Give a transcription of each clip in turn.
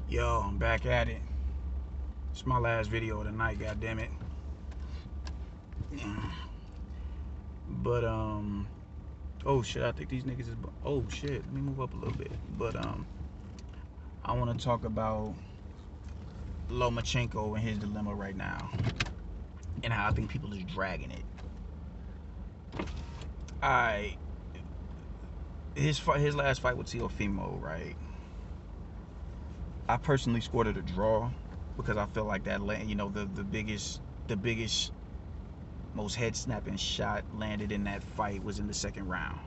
Yo, I'm back at it. It's my last video of the night, goddammit. But oh shit, I think these niggas is oh shit, let me move up a little bit. But I wanna talk about Lomachenko and his dilemma right now. And how I think people is dragging it. His last fight with Teofimo, right? I personally scored it a draw because I feel like that, the biggest, most head snapping shot landed in that fight was in the second round.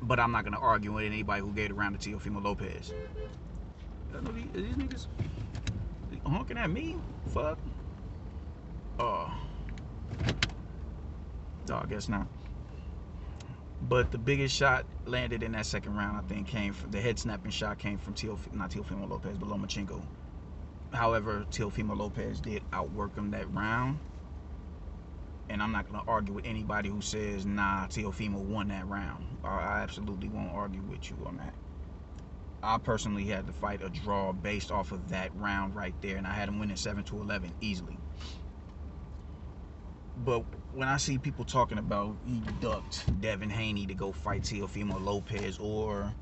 But I'm not gonna argue with anybody who gave the round to Teofimo Lopez. These niggas honking at me? Fuck. Oh, I guess not. But the biggest shot landed in that second round, I think, came from the head snapping shot came from not Teofimo Lopez, but Lomachenko. However, Teofimo Lopez did outwork him that round. And I'm not going to argue with anybody who says, nah, Teofimo won that round. I absolutely won't argue with you on that. I personally had to fight a draw based off of that round right there, and I had him winning 7-11 easily. But when I see people talking about he ducked Devin Haney to go fight Teofimo Lopez, or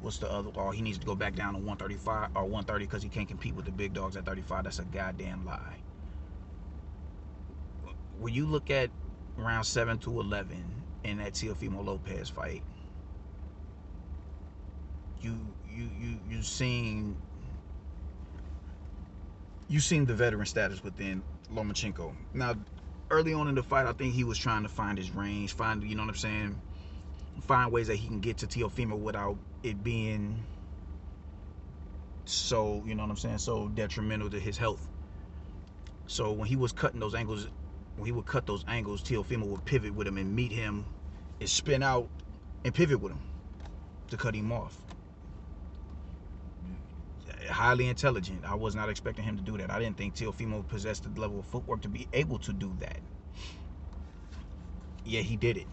what's the other, or he needs to go back down to 135 or 130 because he can't compete with the big dogs at 35, that's a goddamn lie. When you look at round 7-11 in that Teofimo Lopez fight, you seen the veteran status within Lomachenko. Now, early on in the fight, I think he was trying to find his range, find ways that he can get to Teofimo without it being so, so detrimental to his health. So when he was cutting those angles, Teofimo would pivot with him and meet him and spin out and pivot with him to cut him off. Highly intelligent. I was not expecting him to do that. I didn't think Teofimo possessed the level of footwork to be able to do that. Yeah, he did it.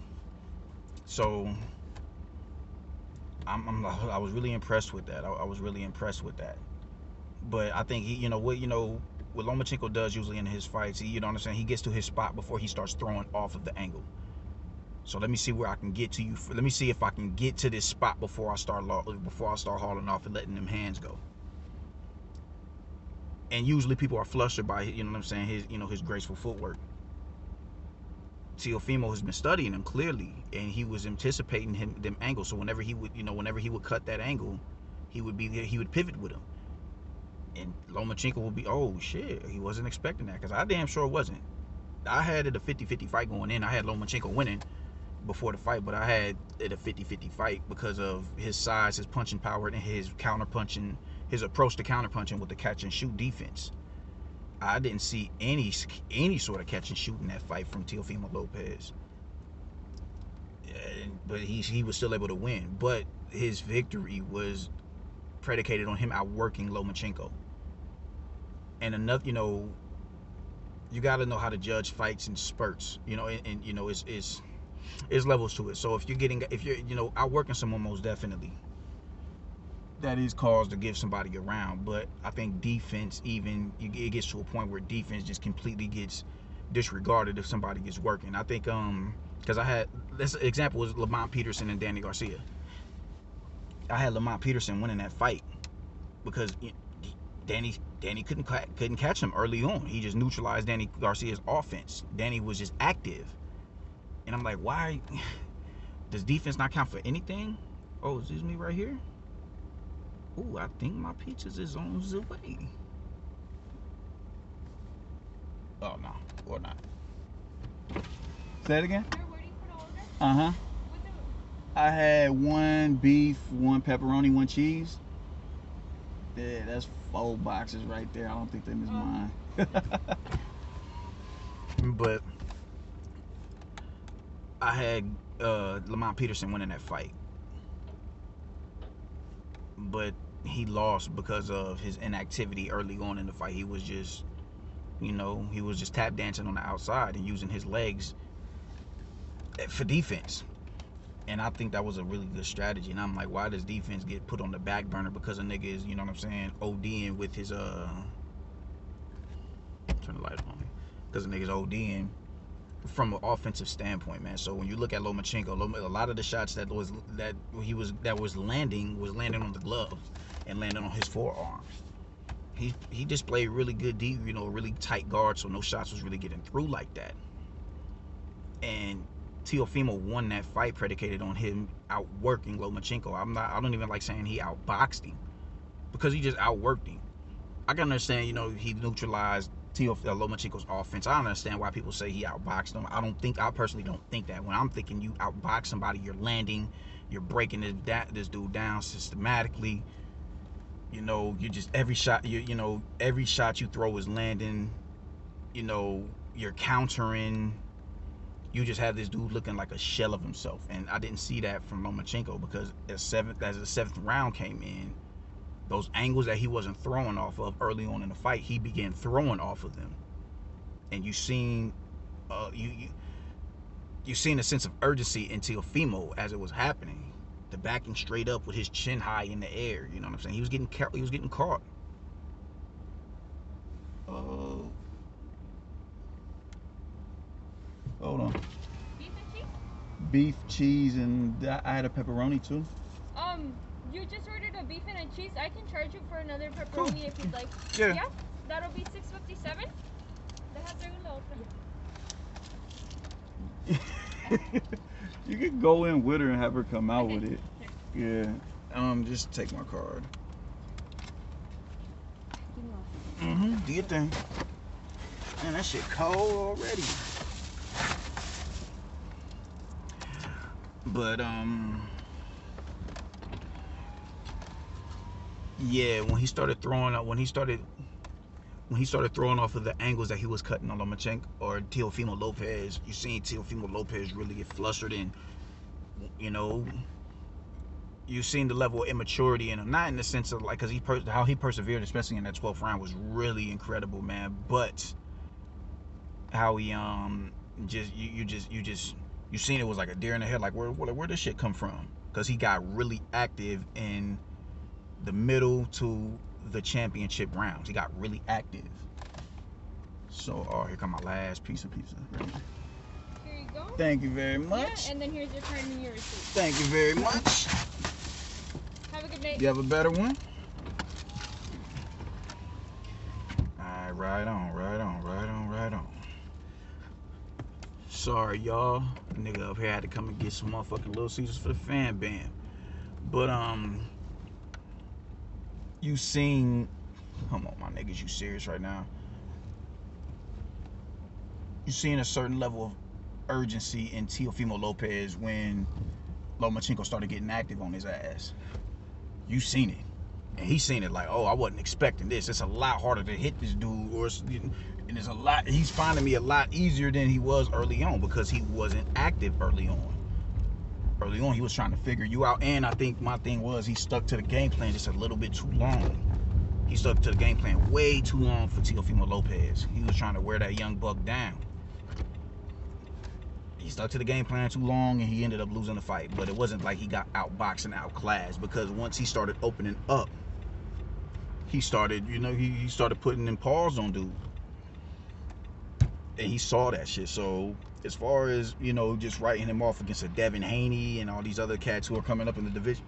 So I was really impressed with that. I was really impressed with that. But I think what Lomachenko does usually in his fights, he gets to his spot before he starts throwing off of the angle. So let me see where I can get to you. Let me see if I can get to this spot before I start hauling off and letting them hands go. And usually people are flustered by his graceful footwork. Teofimo has been studying him clearly, and he was anticipating them angles. So whenever he would cut that angle, he would pivot with him. And Lomachenko would be, oh shit, he wasn't expecting that, because I damn sure wasn't. I had it a 50-50 fight going in. I had Lomachenko winning before the fight, but I had it a 50-50 fight because of his size, his punching power, and his approach to counter punching with the catch and shoot defense. I didn't see any sort of catch and shoot in that fight from Teofimo Lopez. But he was still able to win. But his victory was predicated on him outworking Lomachenko. And another, you got to know how to judge fights in spurts. It's levels to it. So if you're outworking someone, most definitely that is cause to give somebody a round. But I think defense, it gets to a point where defense just completely gets disregarded if somebody gets working. I think because this example was Lamont Peterson and Danny Garcia. I had Lamont Peterson winning that fight because Danny couldn't catch him early on. He just neutralized Danny Garcia's offense. Danny was just active, and I'm like, why does defense not count for anything? Oh, is this me right here? Ooh, I think my pizzas is on the way. Oh no, or not. Say it again. Where do you put order? Uh-huh. I had 1 beef, 1 pepperoni, 1 cheese. Yeah, that's 4 boxes right there. I don't think them is mine. But I had Lamont Peterson winning that fight. But he lost because of his inactivity early on in the fight. He was just, tap dancing on the outside and using his legs for defense. And I think that was a really good strategy. And I'm like, why does defense get put on the back burner because a nigga is, you know what I'm saying, ODing with his turn the light on me. Because a nigga's ODing from an offensive standpoint, man. So when you look at Lomachenko, a lot of the shots that was landing on the glove and landing on his forearms. He displayed really good deep, you know, really tight guard, so no shots was really getting through like that. And Teofimo won that fight predicated on him outworking Lomachenko. I don't even like saying he outboxed him, because he just outworked him. I can understand, you know, he neutralized Lomachenko's offense. I understand why people say he outboxed him. I personally don't think that. When I'm thinking you outbox somebody, you're landing, you're breaking this dude down systematically. You know, you just every shot you throw is landing. You know, you're countering. You just have this dude looking like a shell of himself, and I didn't see that from Lomachenko, because as the seventh round came in, those angles that he wasn't throwing off of early on in the fight, he began throwing off of them, and you seen you seen a sense of urgency in Teofimo as it was happening. The backing straight up with his chin high in the air. You know what I'm saying? He was getting caught. Oh. Hold on. Beef and cheese? Beef, cheese, and I had a pepperoni too. You just ordered a beef and a cheese. I can charge you for another pepperoni if you'd like. Yeah. Yeah? That'll be $6.57. You could go in with her and have her come out with it. Yeah. Just take my card. Do your thing. Man, that shit cold already. But yeah, when he started throwing off of the angles that he was cutting on Lomachenko or Teofimo Lopez, you seen Teofimo Lopez really get flustered, and you know, you seen the level of immaturity in him. Not in the sense of like, because how he persevered, especially in that 12th round, was really incredible, man. But how he you seen it was like a deer in the head. Like where this shit come from? Because he got really active in the middle to the championship rounds. He got really active. So, oh, here come my last piece of pizza. Here you go. Thank you very much. Yeah, and then here's your card and your receipt. Thank you very much. Have a good day. You have a better one? Alright, right on. Sorry, y'all. Nigga up here had to come and get some motherfucking Little Caesars for the fan band. But, you seen, come on, my niggas, you serious right now? You seen a certain level of urgency in Teofimo Lopez when Lomachenko started getting active on his ass. You seen it, and he seen it like, oh, I wasn't expecting this. It's a lot harder to hit this dude, and it's a lot. He's finding me a lot easier than he was early on, because he wasn't active early on. Early on, he was trying to figure you out, and I think my thing was he stuck to the game plan just a little bit too long. He stuck to the game plan way too long for Teofimo Lopez. He was trying to wear that young buck down. He stuck to the game plan too long, and he ended up losing the fight. But it wasn't like he got outboxed and outclassed, because once he started opening up, he started, you know, he started putting in paws on dude. And he saw that shit. So as far as, you know, just writing him off against a Devin Haney and all these other cats who are coming up in the division,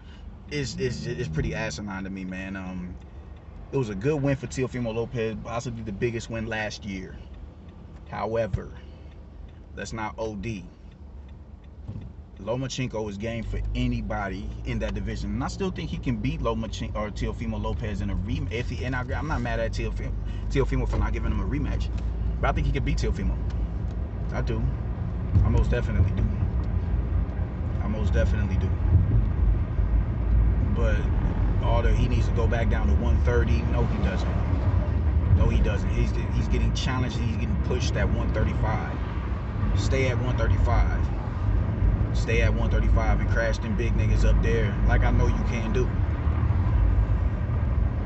it's pretty asinine to me, man. It was a good win for Teofimo Lopez, possibly the biggest win last year. However, that's not OD. Lomachenko is game for anybody in that division, and I still think he can beat Lomachenko or Teofimo Lopez in a rematch. I'm not mad at Teofimo for not giving him a rematch, but I think he can beat Teofimo. I do. I most definitely do. But he needs to go back down to 130. No, he doesn't. He's getting challenged. He's getting pushed at 135. Stay at 135. Stay at 135 and crash them big niggas up there like I know you can do.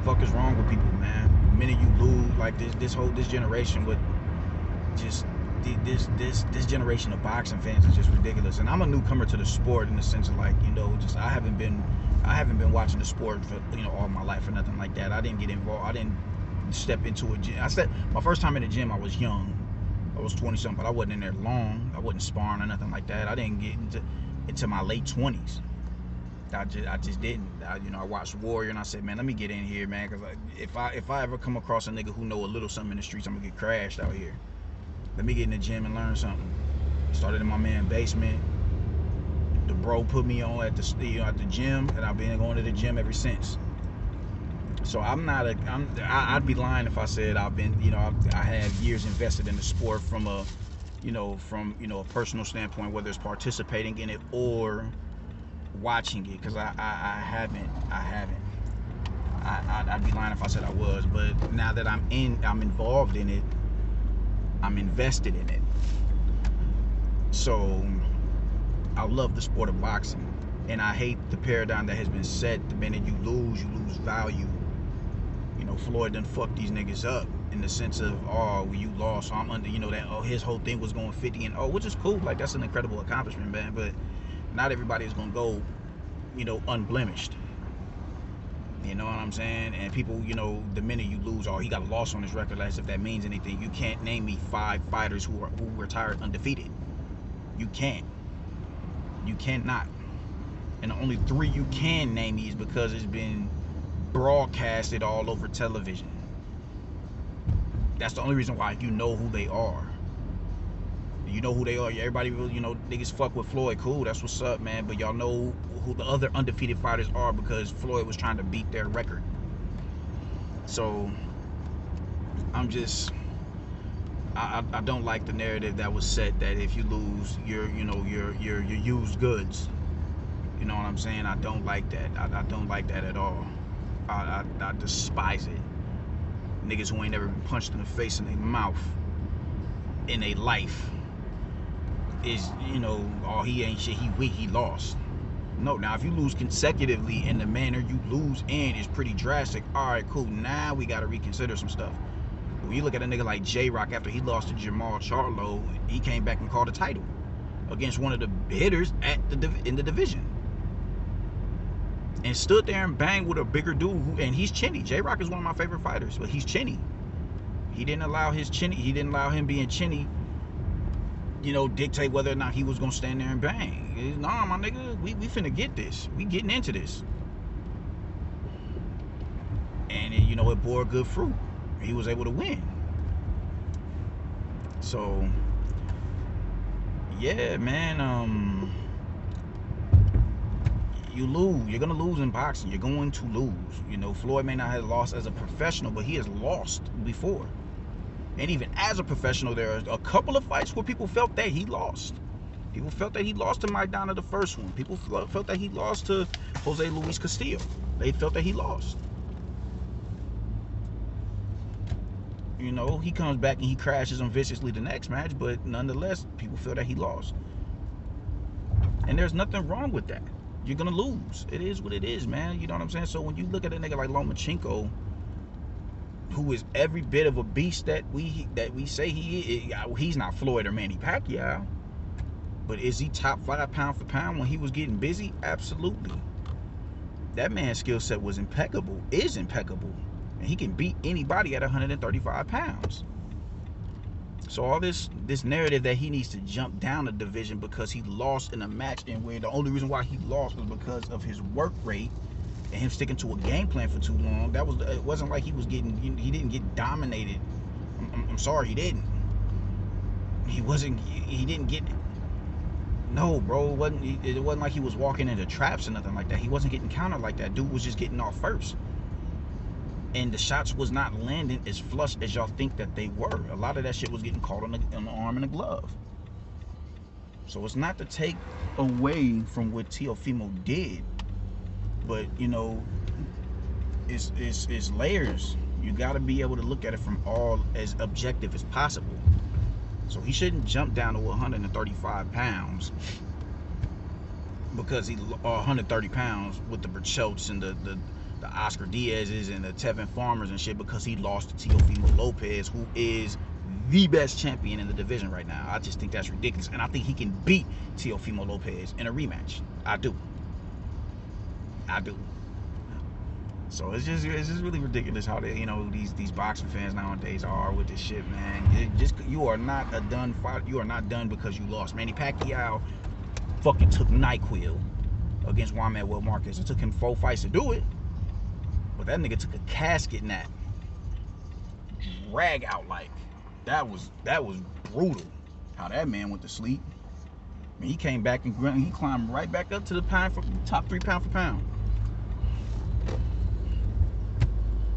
Fuck is wrong with people, man? The minute you lose, like this generation with just this generation of boxing fans is just ridiculous. And I'm a newcomer to the sport in the sense of like, just I haven't been watching the sport for all my life or nothing like that. I didn't get involved. I didn't step into a gym. My first time in the gym, I was young. I was 20 something, but I wasn't in there long. I wasn't sparring or nothing like that. I didn't get into my late 20s. I just didn't. I watched Warrior and I said, man, let me get in here, man, because if I ever come across a nigga who know a little something in the streets, I'm gonna get crashed out here. Let me get in the gym and learn something. Started in my man's basement. The bro put me on at the gym, and I've been going to the gym ever since. So I'd be lying if I said I've been, I have years invested in the sport from a personal standpoint, whether it's participating in it or watching it, because I haven't. I'd be lying if I said I was, but now that I'm involved in it, I'm invested in it. So I love the sport of boxing, and I hate the paradigm that has been set. The minute you lose value. Floyd done fucked these niggas up in the sense of, oh, well, you lost, so I'm under, that, oh, his whole thing was going 50 and, oh, which is cool. Like, that's an incredible accomplishment, man, but not everybody is gonna go, unblemished. You know what I'm saying? And people, the minute you lose, oh, he got a loss on his record, as if that means anything. You can't name me 5 fighters who retired undefeated. You can't. You cannot. And the only 3 you can name me is because it's been broadcasted all over television. That's the only reason why you know who they are. You know who they are. Everybody, niggas fuck with Floyd. Cool, that's what's up, man. But y'all know who the other undefeated fighters are because Floyd was trying to beat their record. So I'm just, I don't like the narrative that was set that if you lose, you're used goods. You know what I'm saying? I don't like that. I don't like that at all. I despise it. Niggas who ain't never been punched in the face in their mouth in their life is, oh, he ain't shit, he weak, he lost. No, now if you lose consecutively and the manner you lose in is pretty drastic, alright, cool, now we gotta reconsider some stuff. But when you look at a nigga like J-Rock, after he lost to Jamal Charlo, he came back and called a title against one of the hitters in the division. And stood there and banged with a bigger dude, and he's chinny. J-Rock is one of my favorite fighters, but he's chinny. He didn't allow him being chinny, dictate whether or not he was gonna stand there and bang. Nah, my nigga, we finna get this. We getting into this. And it bore good fruit. He was able to win. So yeah, man, you lose. You're gonna lose in boxing. You're going to lose. Floyd may not have lost as a professional, but he has lost before. And even as a professional, there are a couple of fights where people felt that he lost. People felt that he lost to Maidana, the first one. People felt that he lost to Jose Luis Castillo. They felt that he lost. He comes back and he crashes him viciously the next match, but nonetheless, people feel that he lost. And there's nothing wrong with that. You're gonna lose. It is what it is, man. You know what I'm saying? So when you look at a nigga like Lomachenko, who is every bit of a beast that we say he is, he's not Floyd or Manny Pacquiao, but is he top 5 pound for pound when he was getting busy? Absolutely. That man's skill set was impeccable, is impeccable, and he can beat anybody at 135 pounds. So all this narrative that he needs to jump down a division because he lost in a match in where the only reason why he lost was because of his work rate and him sticking to a game plan for too long. It wasn't like he didn't get dominated. I'm sorry, he didn't. He didn't get. No, bro, it wasn't like he was walking into traps or nothing like that. He wasn't getting countered like that. Dude was just getting off first. And the shots was not landing as flush as y'all think that they were. A lot of that shit was getting caught on the arm and the glove. So it's not to take away from what Teofimo did, but it's layers. You got to be able to look at it from all as objective as possible. So he shouldn't jump down to 135 pounds because he 130 pounds with the Berchots and the Oscar Diaz's and the Tevin Farmers and shit because he lost to Teofimo Lopez, who is the best champion in the division right now. I just think that's ridiculous, and I think he can beat Teofimo Lopez in a rematch. I do. So it's just really ridiculous how they, these boxing fans nowadays are with this shit, man. You are not a done fight. You are not done because you lost. Manny Pacquiao fucking took NyQuil against Juan Manuel Marquez. It took him 4 fights to do it, but that nigga took a casket nap, drag out like. That was brutal. How that man went to sleep. I mean, he came back and he climbed right back up to the top 3 pound for pound.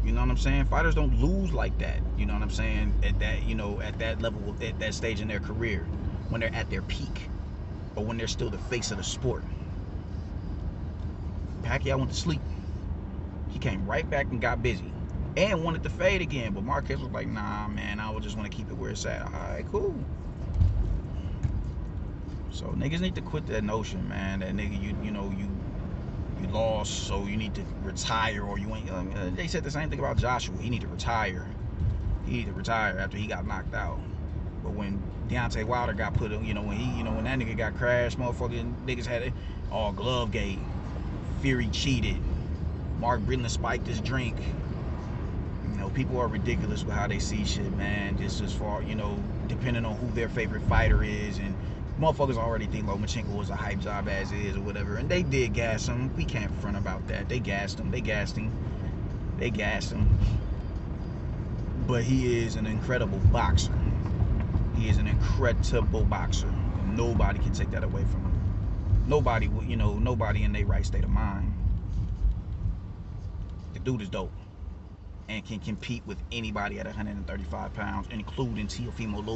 You know what I'm saying? Fighters don't lose like that. You know what I'm saying? At that, at that level, at that stage in their career, when they're at their peak, or when they're still the face of the sport. Pacquiao went to sleep. He came right back and got busy, and wanted to fade again. But Marquez was like, "Nah, man, I would just want to keep it where it's at." All right, cool. So niggas need to quit that notion, man. That nigga, you lost, so you need to retire, or you ain't. They said the same thing about Joshua. He need to retire. He need to retire after he got knocked out. But when Deontay Wilder got put, when that nigga got crashed, motherfucking niggas had it all glove gate. Fury cheated. Mark Britton spiked his drink. People are ridiculous with how they see shit, man. Just as far, depending on who their favorite fighter is, and motherfuckers already think Lomachenko was a hype job as is or whatever, and they did gas him. We can't front about that. They gassed him. But he is an incredible boxer. He is an incredible boxer. And nobody can take that away from him. Nobody in their right state of mind. The dude is dope and can compete with anybody at 135 pounds, including Teofimo Lopez.